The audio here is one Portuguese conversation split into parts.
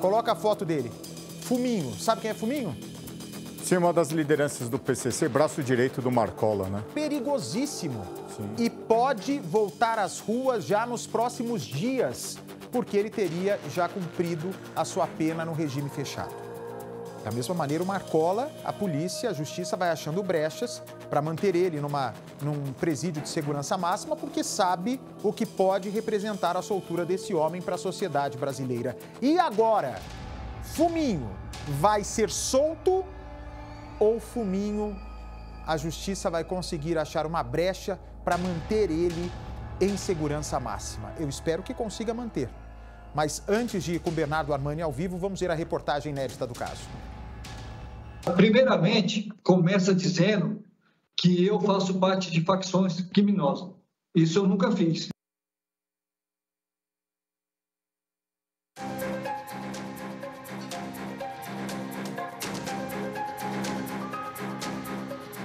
Coloca a foto dele. Fuminho. Sabe quem é Fuminho? Sim, uma das lideranças do PCC, braço direito do Marcola, né? Perigosíssimo. Sim. E pode voltar às ruas já nos próximos dias, porque ele teria já cumprido a sua pena no regime fechado. Da mesma maneira, o Marcola, a polícia, a justiça vai achando brechas para manter ele num presídio de segurança máxima, porque sabe o que pode representar a soltura desse homem para a sociedade brasileira. E agora, Fuminho vai ser solto ou Fuminho, a justiça vai conseguir achar uma brecha para manter ele em segurança máxima? Eu espero que consiga manter. Mas antes de ir com Bernardo Armani ao vivo, vamos ver a reportagem inédita do caso. Primeiramente, começa dizendo que eu faço parte de facções criminosas. Isso eu nunca fiz.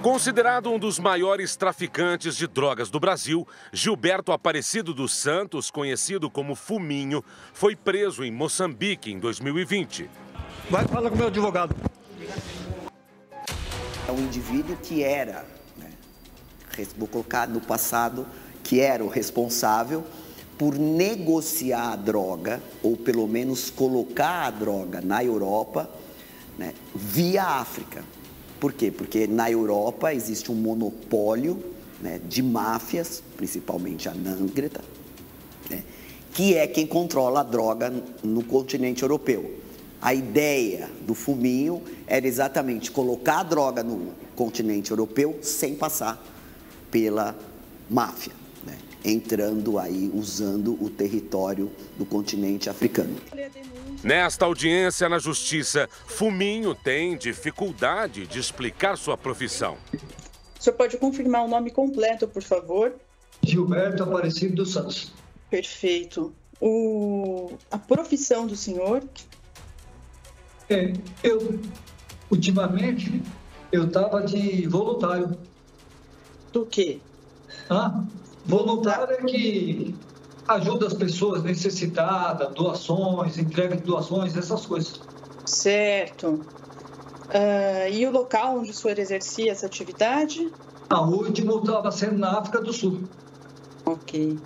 Considerado um dos maiores traficantes de drogas do Brasil, Gilberto Aparecido dos Santos, conhecido como Fuminho, foi preso em Moçambique em 2020. Vai falar com o meu advogado. É um indivíduo que era, vou colocar no passado, que era o responsável por negociar a droga, ou pelo menos colocar a droga na Europa, via África. Por quê? Porque na Europa existe um monopólio de máfias, principalmente a Nangreta, que é quem controla a droga no continente europeu. A ideia do Fuminho era exatamente colocar a droga no continente europeu sem passar pela máfia, entrando aí, usando o território do continente africano. Nesta audiência na Justiça, Fuminho tem dificuldade de explicar sua profissão. O senhor pode confirmar o nome completo, por favor? Gilberto Aparecido dos Santos. Perfeito. A profissão do senhor? Ultimamente, eu estava de voluntário. Do quê? Voluntário é que ajuda as pessoas necessitadas, doações, entrega de doações, essas coisas. Certo. E o local onde o senhor exercia essa atividade? A última estava sendo na África do Sul. Ok.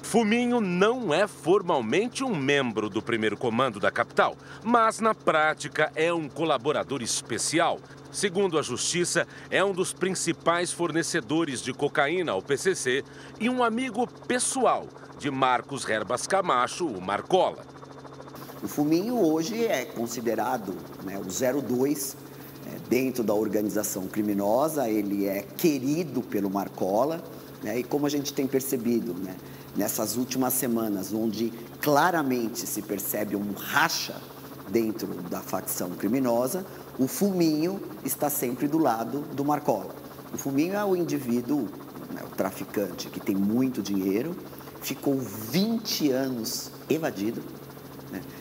Fuminho não é formalmente um membro do primeiro comando da capital, mas na prática é um colaborador especial. Segundo a Justiça, é um dos principais fornecedores de cocaína ao PCC e um amigo pessoal de Marcos Herbas Camacho, o Marcola. O Fuminho hoje é considerado o 02 dentro da organização criminosa, ele é querido pelo Marcola, e como a gente tem percebido, nessas últimas semanas, onde claramente se percebe um racha dentro da facção criminosa, o Fuminho está sempre do lado do Marcola. O Fuminho é o indivíduo, o traficante, que tem muito dinheiro, ficou 20 anos evadido,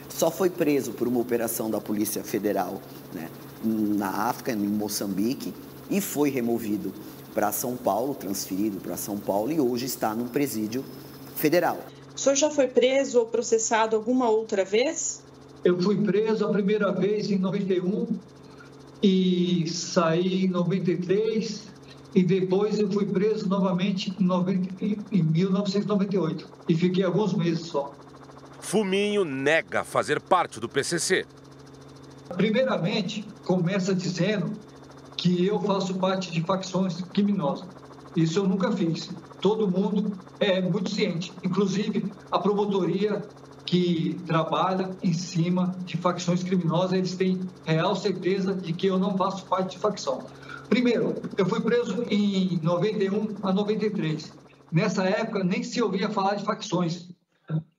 só foi preso por uma operação da Polícia Federal na África, em Moçambique, e foi removido para São Paulo, transferido para São Paulo, e hoje está num presídio federal. O senhor já foi preso ou processado alguma outra vez? Eu fui preso a primeira vez em 91 e saí em 93 e depois eu fui preso novamente em 1998 e fiquei alguns meses só. Fuminho nega fazer parte do PCC. Primeiramente, começa dizendo que eu faço parte de facções criminosas. Isso eu nunca fiz. Todo mundo é muito ciente, inclusive a promotoria que trabalha em cima de facções criminosas, eles têm real certeza de que eu não faço parte de facção. Primeiro, eu fui preso em 91 a 93. Nessa época, nem se ouvia falar de facções.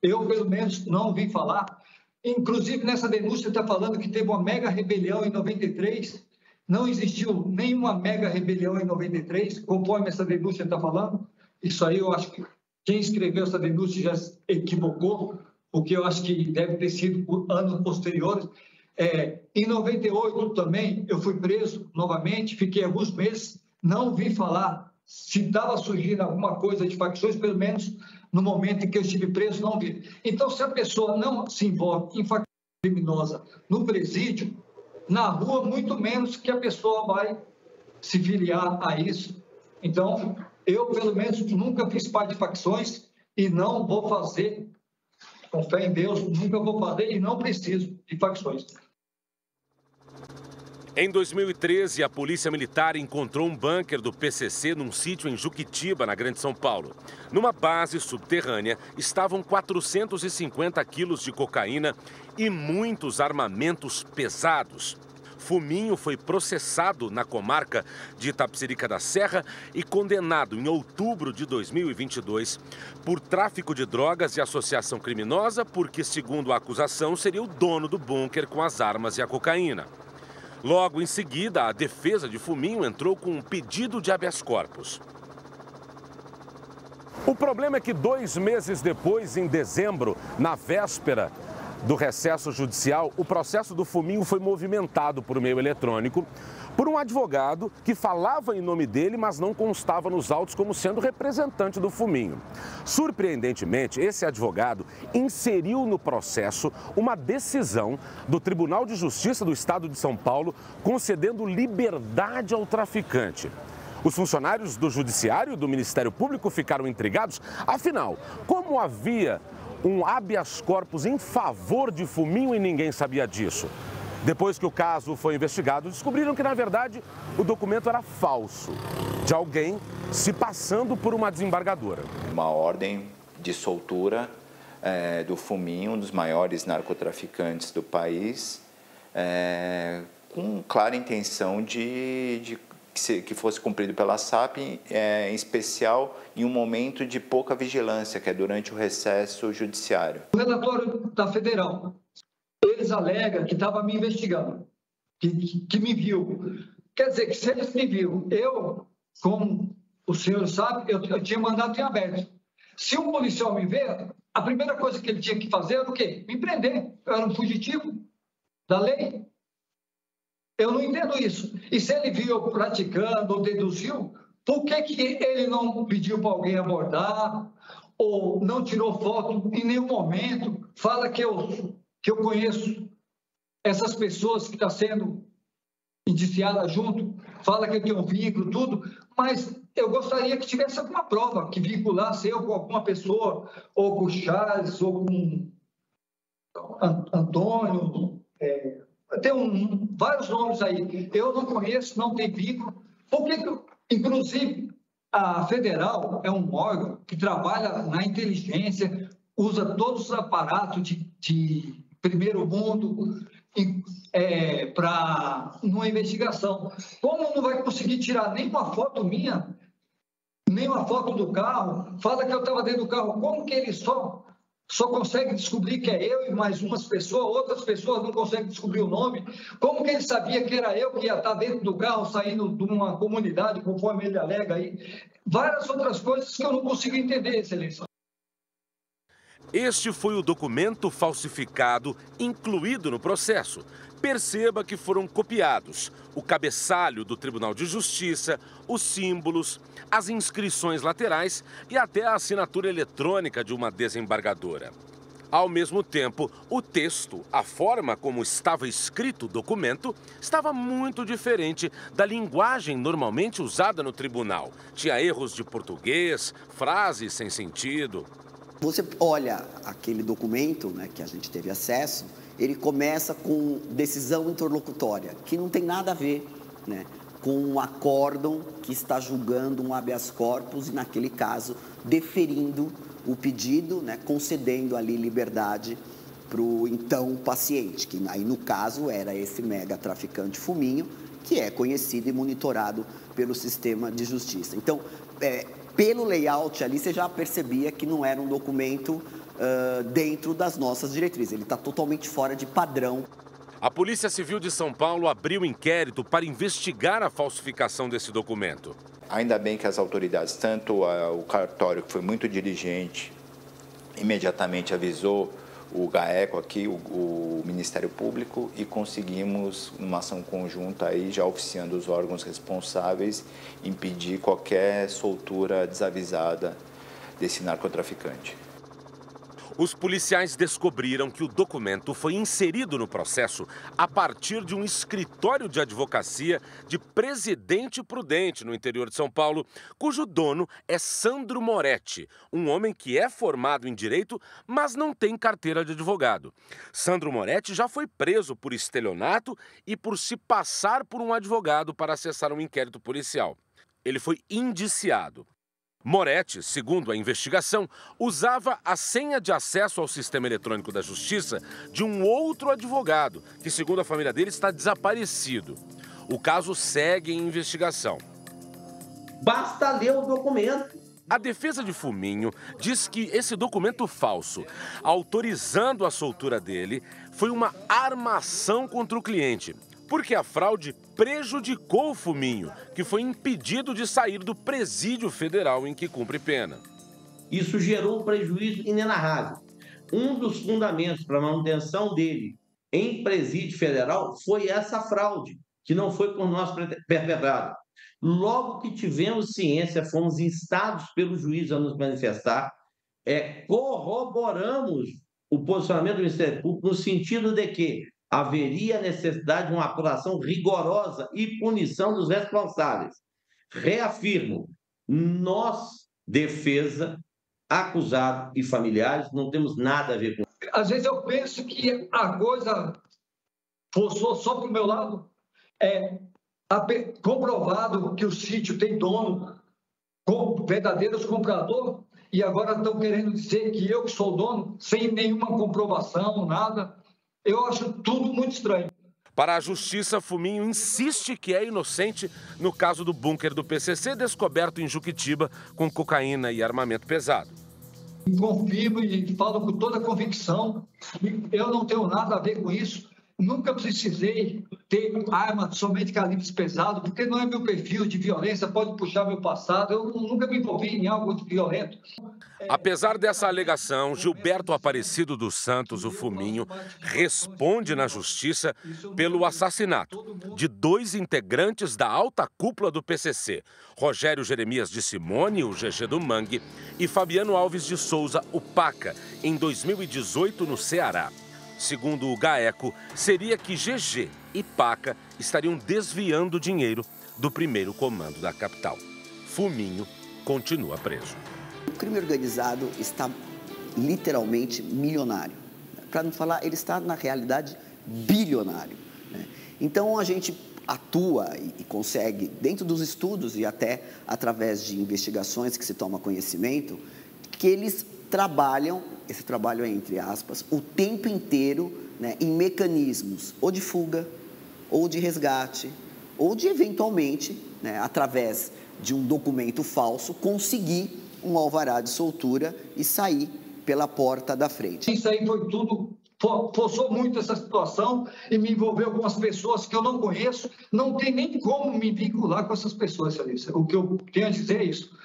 Eu, pelo menos, não ouvi falar. Inclusive, nessa denúncia está falando que teve uma mega rebelião em 93. Não existiu nenhuma mega rebelião em 93, conforme essa denúncia está falando. Isso aí eu acho que quem escreveu essa denúncia já se equivocou, porque eu acho que deve ter sido por anos posteriores. Em 98 também eu fui preso novamente, fiquei alguns meses, não ouvi falar Se estava surgindo alguma coisa de facções, pelo menos no momento em que eu estive preso, não vi. Então, se a pessoa não se envolve em facção criminosa no presídio, na rua, muito menos que a pessoa vai se filiar a isso. Então, eu, pelo menos, nunca fiz parte de facções e não vou fazer, com fé em Deus, nunca vou fazer e não preciso de facções. Em 2013, a Polícia Militar encontrou um bunker do PCC num sítio em Juquitiba, na Grande São Paulo. Numa base subterrânea, estavam 450 quilos de cocaína e muitos armamentos pesados. Fuminho foi processado na comarca de Itapecerica da Serra e condenado em outubro de 2022 por tráfico de drogas e associação criminosa, porque, segundo a acusação, seria o dono do bunker com as armas e a cocaína. Logo em seguida, a defesa de Fuminho entrou com um pedido de habeas corpus. O problema é que 2 meses depois, em dezembro, na véspera do recesso judicial, o processo do Fuminho foi movimentado por meio eletrônico por um advogado que falava em nome dele, mas não constava nos autos como sendo representante do Fuminho. Surpreendentemente, esse advogado inseriu no processo uma decisão do Tribunal de Justiça do Estado de São Paulo concedendo liberdade ao traficante. Os funcionários do Judiciário e do Ministério Público ficaram intrigados. Afinal, como havia um habeas corpus em favor de Fuminho e ninguém sabia disso? Depois que o caso foi investigado, descobriram que, na verdade, o documento era falso, de alguém se passando por uma desembargadora. Uma ordem de soltura do Fuminho, um dos maiores narcotraficantes do país, com clara intenção de que fosse cumprido pela SAP, em especial em um momento de pouca vigilância, que é durante o recesso judiciário. O relatório da Federal, eles alegam que estava me investigando, que me viu. Quer dizer, que se eles me viram, eu, como o senhor sabe, eu tinha mandato em aberto. Se um policial me ver, a primeira coisa que ele tinha que fazer era o quê? Me prender. Eu era um fugitivo da lei. Eu não entendo isso. E se ele viu eu praticando ou deduziu, por que ele não pediu para alguém abordar ou não tirou foto em nenhum momento? Fala que eu conheço essas pessoas que estão sendo indiciadas junto, fala que eu tenho um vínculo, tudo, mas eu gostaria que tivesse alguma prova que vinculasse eu com alguma pessoa, ou com o Charles, ou com Antônio, tem vários nomes aí. Eu não conheço, não tem vínculo. Porque, inclusive, a Federal é um órgão que trabalha na inteligência, usa todos os aparatos de primeiro mundo para uma investigação. Como não vai conseguir tirar nem uma foto minha, nem uma foto do carro, fala que eu estava dentro do carro, como que ele só consegue descobrir que é eu e mais umas pessoas, outras pessoas não conseguem descobrir o nome? Como que ele sabia que era eu que ia estar dentro do carro, saindo de uma comunidade, conforme ele alega aí? Várias outras coisas que eu não consigo entender, Excelência. Este foi o documento falsificado incluído no processo. Perceba que foram copiados o cabeçalho do Tribunal de Justiça, os símbolos, as inscrições laterais e até a assinatura eletrônica de uma desembargadora. Ao mesmo tempo, o texto, a forma como estava escrito o documento, estava muito diferente da linguagem normalmente usada no tribunal. Tinha erros de português, frases sem sentido. Você olha aquele documento, né, que a gente teve acesso, ele começa com decisão interlocutória, que não tem nada a ver, né, com um acórdão que está julgando um habeas corpus e, naquele caso, deferindo o pedido, né, concedendo ali liberdade para o então paciente, que aí no caso era esse mega traficante Fuminho, que é conhecido e monitorado pelo sistema de justiça. Então, pelo layout ali, você já percebia que não era um documento dentro das nossas diretrizes. Ele está totalmente fora de padrão. A Polícia Civil de São Paulo abriu inquérito para investigar a falsificação desse documento. Ainda bem que as autoridades, tanto o cartório, que foi muito diligente, imediatamente avisou o GAECO aqui, o Ministério Público, e conseguimos, numa ação conjunta, aí, já oficiando os órgãos responsáveis, impedir qualquer soltura desavisada desse narcotraficante. Os policiais descobriram que o documento foi inserido no processo a partir de um escritório de advocacia de Presidente Prudente, no interior de São Paulo, cujo dono é Sandro Moretti, um homem que é formado em direito, mas não tem carteira de advogado. Sandro Moretti já foi preso por estelionato e por se passar por um advogado para acessar um inquérito policial. Ele foi indiciado. Moretti, segundo a investigação, usava a senha de acesso ao sistema eletrônico da Justiça de um outro advogado, que, segundo a família dele, está desaparecido. O caso segue em investigação. Basta ler o documento. A defesa de Fuminho diz que esse documento falso, autorizando a soltura dele, foi uma armação contra o cliente, porque a fraude prejudicou o Fuminho, que foi impedido de sair do presídio federal em que cumpre pena. Isso gerou um prejuízo inenarrável. Um dos fundamentos para a manutenção dele em presídio federal foi essa fraude, que não foi por nós perpetrada. Logo que tivemos ciência, fomos instados pelo juiz a nos manifestar, corroboramos o posicionamento do Ministério Público no sentido de que haveria necessidade de uma apuração rigorosa e punição dos responsáveis. Reafirmo, nós, defesa, acusado e familiares, não temos nada a ver com isso. Às vezes eu penso que a coisa forçou só para o meu lado. Comprovado que o sítio tem dono, verdadeiros compradores, e agora estão querendo dizer que eu que sou o dono, sem nenhuma comprovação, nada. Eu acho tudo muito estranho. Para a Justiça, Fuminho insiste que é inocente no caso do bunker do PCC descoberto em Juquitiba com cocaína e armamento pesado. Confirmo e falo com toda a convicção que eu não tenho nada a ver com isso. Nunca precisei ter arma somente calibres pesados, porque não é meu perfil de violência, pode puxar meu passado. Eu nunca me envolvi em algo de violento. Apesar dessa alegação, Gilberto Aparecido dos Santos, o Fuminho, responde na Justiça pelo assassinato de 2 integrantes da alta cúpula do PCC, Rogério Jeremias de Simone, o GG do Mangue, e Fabiano Alves de Souza, o Paca, em 2018 no Ceará. Segundo o GAECO, seria que GG e Paca estariam desviando dinheiro do primeiro comando da capital. Fuminho continua preso. O crime organizado está literalmente milionário. Para não falar, ele está, na realidade, bilionário. Então, a gente atua e consegue, dentro dos estudos e até através de investigações que se toma conhecimento, que eles trabalham, esse trabalho é entre aspas, o tempo inteiro, em mecanismos ou de fuga, ou de resgate, ou de, eventualmente, através de um documento falso, conseguir um alvará de soltura e sair pela porta da frente. Isso aí foi tudo, forçou muito essa situação e me envolveu com as pessoas que eu não conheço. Não tem nem como me vincular com essas pessoas, Alícia. O que eu tenho a dizer é isso.